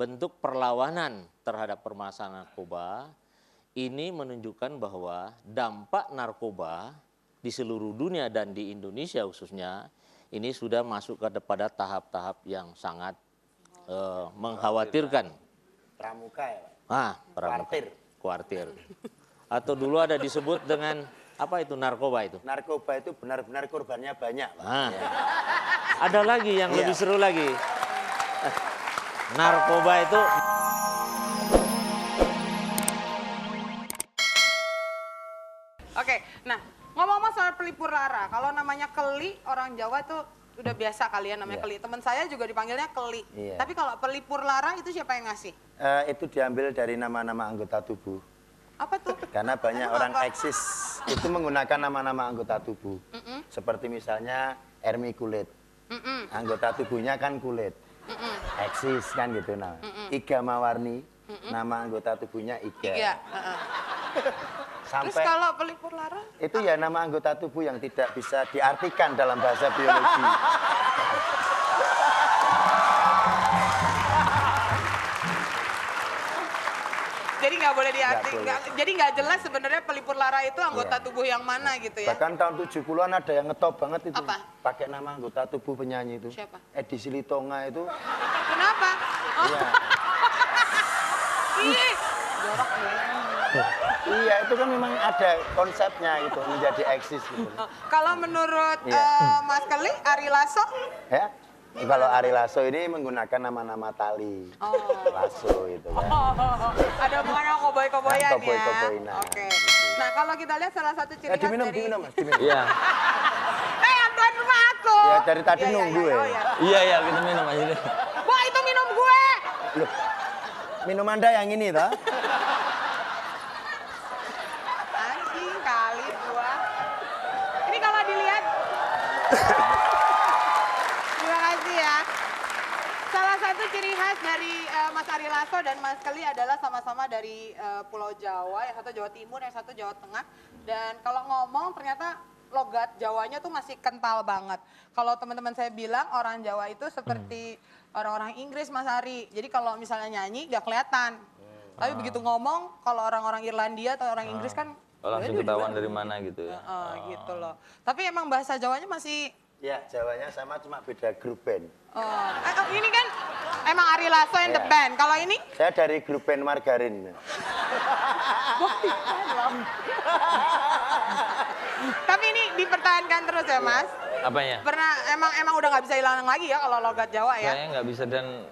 bentuk perlawanan terhadap permasalahan narkoba ini menunjukkan bahwa dampak narkoba di seluruh dunia dan di Indonesia khususnya ini sudah masuk pada tahap-tahap yang sangat mengkhawatirkan. Pramuka ya Pak? Pramuka. Kuartir. Atau dulu ada disebut dengan apa itu narkoba itu? Narkoba itu benar-benar korbannya banyak Pak. Ada lagi yang lebih seru lagi. Narkoba itu Oke, nah ngomong-ngomong soal pelipur lara, kalau namanya keli orang Jawa tuh udah biasa kalian namanya keli. Teman saya juga dipanggilnya keli. Tapi kalau pelipur lara itu siapa yang ngasih? Itu diambil dari nama-nama anggota tubuh. Apa tuh? Karena banyak orang eksis itu menggunakan nama-nama anggota tubuh. Seperti misalnya Ermi kulit. Anggota tubuhnya kan kulit. Eksis kan gitu nah. Iga Mawarni, nama anggota tubuhnya Iga. Terus kalau pelipur lara? Itu ya nama anggota tubuh yang tidak bisa diartikan dalam bahasa biologi. Jadi nggak boleh diartikan. Jadi nggak jelas sebenarnya pelipur lara itu anggota tubuh yang mana gitu ya? Bahkan tahun 70-an ada yang ngetop banget itu. Apa? Pakai nama anggota tubuh penyanyi itu. Siapa? Edi Silitonga itu. Kenapa? Iya. Ih, jorok ya. Iya, itu kan memang ada konsepnya itu menjadi eksis gitu. Kalau menurut Mas Keli, Ari Lasso? Ya. Kalau Ari Lasso ini menggunakan nama-nama tali. Lasso itu kan. Ada hubungannya koboi-koboyan ya? Koboi-koboinan. Oke. Nah, kalau kita lihat salah satu ciri khas diminum, dari... diminum Mas, diminum. Iya. yang tuan rumah aku! Ya, dari tadi nunggu ya. Iya, kita minum aja deh. Wah, itu minum gue! Loh, minum Anda yang ini toh? Anjing kali gua. Ini kalau dilihat... Terima kasih ya. Salah satu ciri khas dari Mas Ari Lasso dan Mas Keli adalah sama-sama dari Pulau Jawa, yang satu Jawa Timur, yang satu Jawa Tengah. Dan kalau ngomong ternyata logat Jawanya tuh masih kental banget. Kalau teman-teman saya bilang orang Jawa itu seperti orang-orang Inggris Mas Ari. Jadi kalau misalnya nyanyi gak kelihatan. Tapi begitu ngomong kalau orang-orang Irlandia atau orang Inggris kan langsung ketahuan dari mana gitu ya. Gitu loh. Tapi emang bahasa Jawanya masih... Ya, Jawanya sama cuma beda grup band. Ini kan emang Ari Lasso and the band. Kalau ini? Saya dari grup band Margarin. Tapi ini dipertahankan terus ya Mas? Apanya? Pernah emang udah nggak bisa hilang lagi ya kalau logat Jawa ya? Kayaknya nggak bisa dan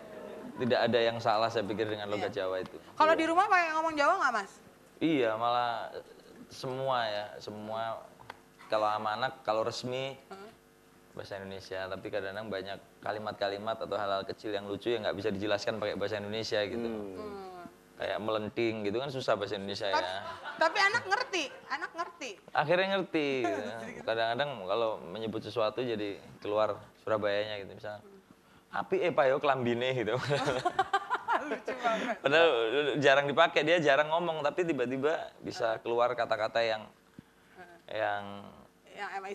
tidak ada yang salah saya pikir dengan logat Jawa itu. Kalau di rumah pakai ngomong Jawa nggak Mas? Iya, malah semua kalau sama anak kalau resmi bahasa Indonesia, tapi kadang-kadang banyak kalimat-kalimat atau hal-hal kecil yang lucu yang nggak bisa dijelaskan pakai bahasa Indonesia gitu. Kayak melenting gitu kan susah bahasa Indonesia ya. Tapi anak ngerti. Akhirnya ngerti. Gitu. Kadang-kadang kalau menyebut sesuatu jadi keluar Surabayanya gitu misalnya. Api Pak yo kelambine gitu. Lucu banget. Padahal jarang dipakai, dia jarang ngomong tapi tiba-tiba bisa keluar kata-kata yang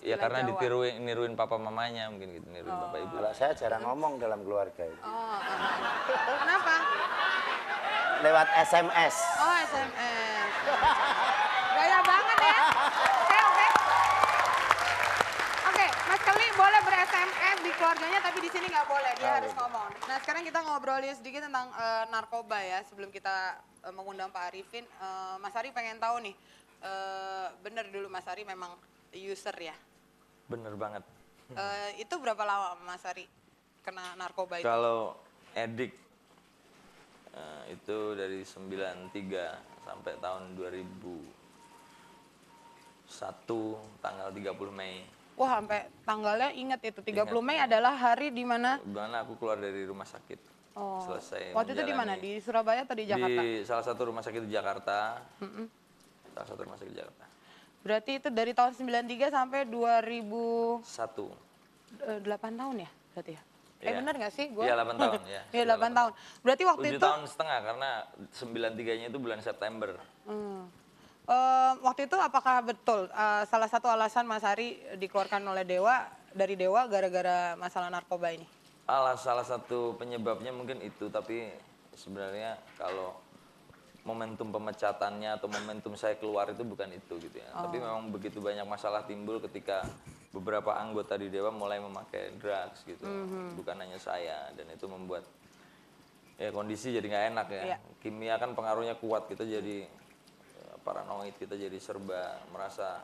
ya karena niruin papa mamanya mungkin gitu, niruin bapak ibu. Kalau saya jarang ngomong dalam keluarga itu. Kenapa? Lewat SMS. Oh, SMS. Gaya banget ya. Oke, Mas Keli boleh ber-SMS di keluarganya tapi di sini nggak boleh, dia harus ngomong. Nah, sekarang kita ngobrolin sedikit tentang narkoba ya. Sebelum kita mengundang Pak Arifin, Mas Ari pengen tahu nih, bener dulu Mas Ari memang user ya? Bener banget. Itu berapa lama Mas Ari kena narkoba itu? Kalau edik itu dari 93 sampai tahun 2001 tanggal 30 Mei. Wah, sampai tanggalnya inget itu. 30 Mei adalah hari di mana? Dimana aku keluar dari rumah sakit. Selesai. Waktu itu di mana? Di Surabaya atau di Jakarta? Di salah satu rumah sakit di Jakarta. Salah satu rumah sakit di Jakarta. Berarti itu dari tahun 93 sampai 2001. 8 tahun ya berarti ya? Iya. Bener gak sih? Iya 8 tahun. Iya 8 tahun. Berarti waktu 7 itu... 7 tahun setengah karena 93-nya itu bulan September. Waktu itu apakah betul salah satu alasan Mas Ari dikeluarkan oleh dari Dewa gara-gara masalah narkoba ini? Salah satu penyebabnya mungkin itu, tapi sebenarnya kalau momentum pemecatannya atau momentum saya keluar itu bukan itu gitu ya. Tapi memang begitu banyak masalah timbul ketika beberapa anggota di Dewa mulai memakai drugs gitu. Bukan hanya saya, dan itu membuat ya kondisi jadi nggak enak ya. Iya. Kimia kan pengaruhnya kuat, kita jadi paranoid, kita jadi serba merasa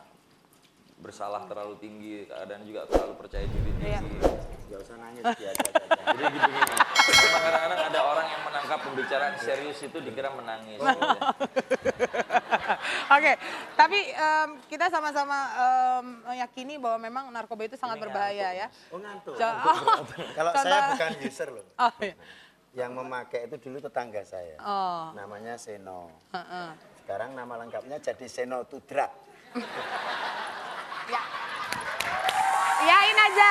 bersalah terlalu tinggi, kadang juga terlalu percaya diri tinggi. Gak usah nangis, biasa saja. Jadi begini, cuma kadang-kadang ada orang yang menangkap pembicaraan serius itu dikira menangis. Gitu ya. Oke, tapi kita sama-sama meyakini bahwa memang narkoba itu sangat berbahaya ya. Oh ngantuk. Oh, Kalau contoh- saya bukan user loh. Oh, iya. Yang memakai itu dulu tetangga saya. Oh, Namanya Seno. heeh. Sekarang nama lengkapnya jadi Seno Tudrak. Ya. Iyain aja.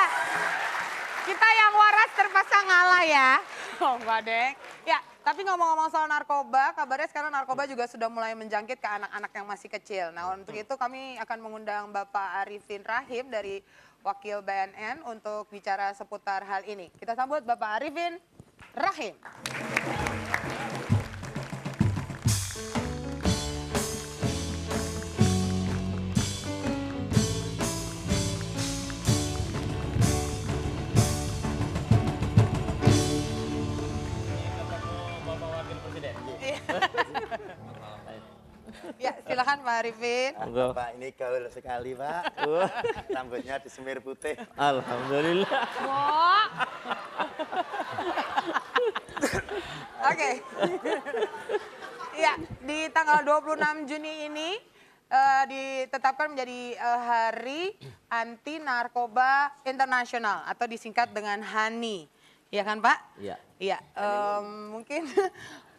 Kita yang waras terpaksa ngalah ya. Oh, Mbak Dek. Ya, tapi ngomong-ngomong soal narkoba, kabarnya sekarang narkoba juga sudah mulai menjangkit ke anak-anak yang masih kecil. Nah, untuk itu kami akan mengundang Bapak Arifin Rahim dari Wakil BNN untuk bicara seputar hal ini. Kita sambut Bapak Arifin Rahim. Ya, silakan Pak Arifin. Monggo. Pak ini gaul sekali Pak. Rambutnya disemir putih. Alhamdulillah. Wah. Oke. Ya, di tanggal 26 Juni ini ditetapkan menjadi Hari Anti Narkoba Internasional atau disingkat dengan HANI. Iya kan Pak? Iya. Iya, mungkin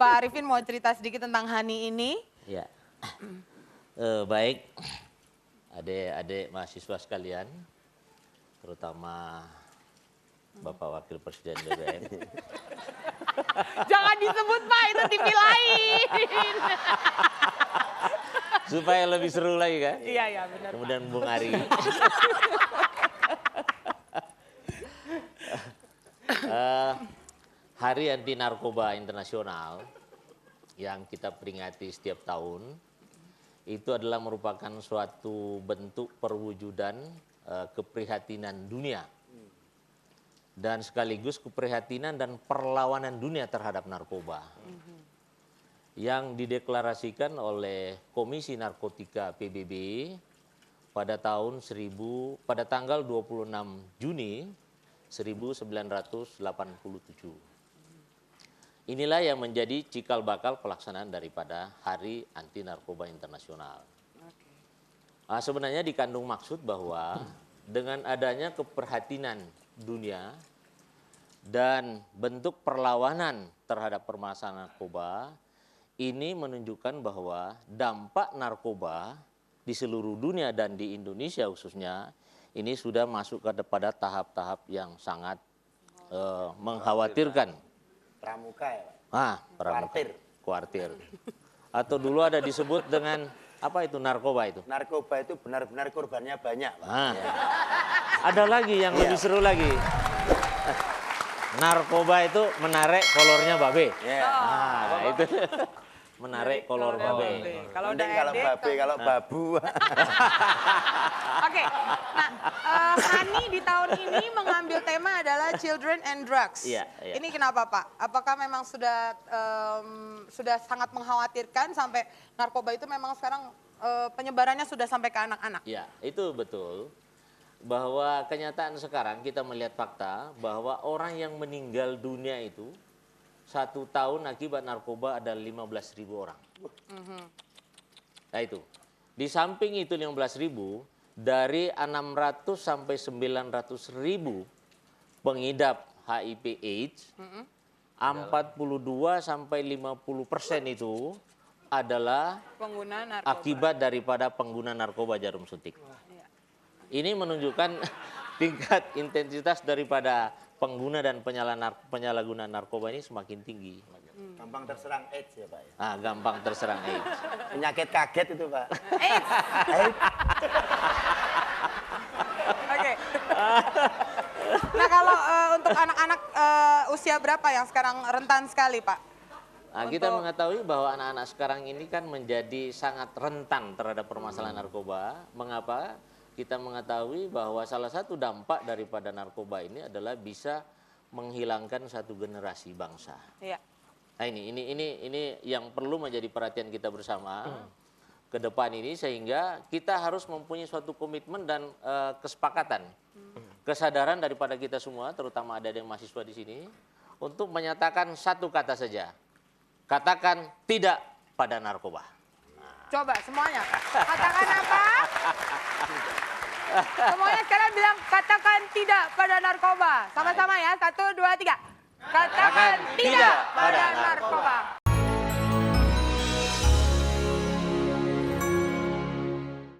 Pak Arifin mau cerita sedikit tentang HANI ini. Ya, baik adik-adik mahasiswa sekalian, terutama Bapak Wakil Presiden BBN. Jangan disebut Pak, itu TV lain. Supaya lebih seru lagi kan? Iya, iya benar Pak. Kemudian Bung Ari. Hari Anti Narkoba Internasional yang kita peringati setiap tahun itu adalah merupakan suatu bentuk perwujudan keprihatinan dunia dan sekaligus keprihatinan dan perlawanan dunia terhadap narkoba yang dideklarasikan oleh Komisi Narkotika PBB pada tanggal 26 Juni 1987. Inilah yang menjadi cikal bakal pelaksanaan daripada Hari Anti Narkoba Internasional. Nah, sebenarnya dikandung maksud bahwa dengan adanya keprihatinan dunia dan bentuk perlawanan terhadap permasalahan narkoba, ini menunjukkan bahwa dampak narkoba di seluruh dunia dan di Indonesia khususnya ini sudah masuk kepada tahap-tahap yang sangat mengkhawatirkan. Pramuka ya Pak? Kuartir. Atau dulu ada disebut dengan apa itu narkoba itu? Narkoba itu benar-benar korbannya banyak Pak. Nah, ada lagi yang lebih seru lagi. Narkoba itu menarik kolornya babe. Ya. Nah, itu menarik kolor babe. Kalau udah Mending kalau edik, babe, kalau babu. Oke, nah Hani di tahun ini mengambil tema adalah Children and Drugs. Iya, iya. Ini kenapa Pak? Apakah memang sudah sangat mengkhawatirkan sampai narkoba itu memang sekarang penyebarannya sudah sampai ke anak-anak? Ya, itu betul. Bahwa kenyataan sekarang kita melihat fakta bahwa orang yang meninggal dunia itu 1 tahun akibat narkoba ada 15.000 orang. Nah itu, di samping itu 15.000, dari 600 sampai 900.000 pengidap HIV AIDS, 42 sampai 50% itu adalah Pengguna narkoba. akibat daripada pengguna narkoba jarum suntik. Ini menunjukkan tingkat intensitas daripada pengguna dan penyalahguna narkoba ini semakin tinggi. Gampang terserang AIDS ya Pak ya? Ah, gampang terserang AIDS. Penyakit kaget itu Pak. AIDS. AIDS. Oke. Nah kalau untuk anak-anak usia berapa yang sekarang rentan sekali Pak? Nah, kita Untuk- mengetahui bahwa anak-anak sekarang ini kan menjadi sangat rentan terhadap permasalahan narkoba. Mengapa? Kita mengetahui bahwa salah satu dampak daripada narkoba ini adalah bisa menghilangkan satu generasi bangsa. Iya. Nah, ini yang perlu menjadi perhatian kita bersama ke depan ini, sehingga kita harus mempunyai suatu komitmen dan kesepakatan, kesadaran daripada kita semua, terutama ada yang mahasiswa di sini, untuk menyatakan satu kata saja. Katakan tidak pada narkoba. Coba semuanya. Katakan apa? Semuanya sekarang bilang katakan tidak pada narkoba. Sama-sama ya. 1, 2, 3. Katakan tidak pada narkoba.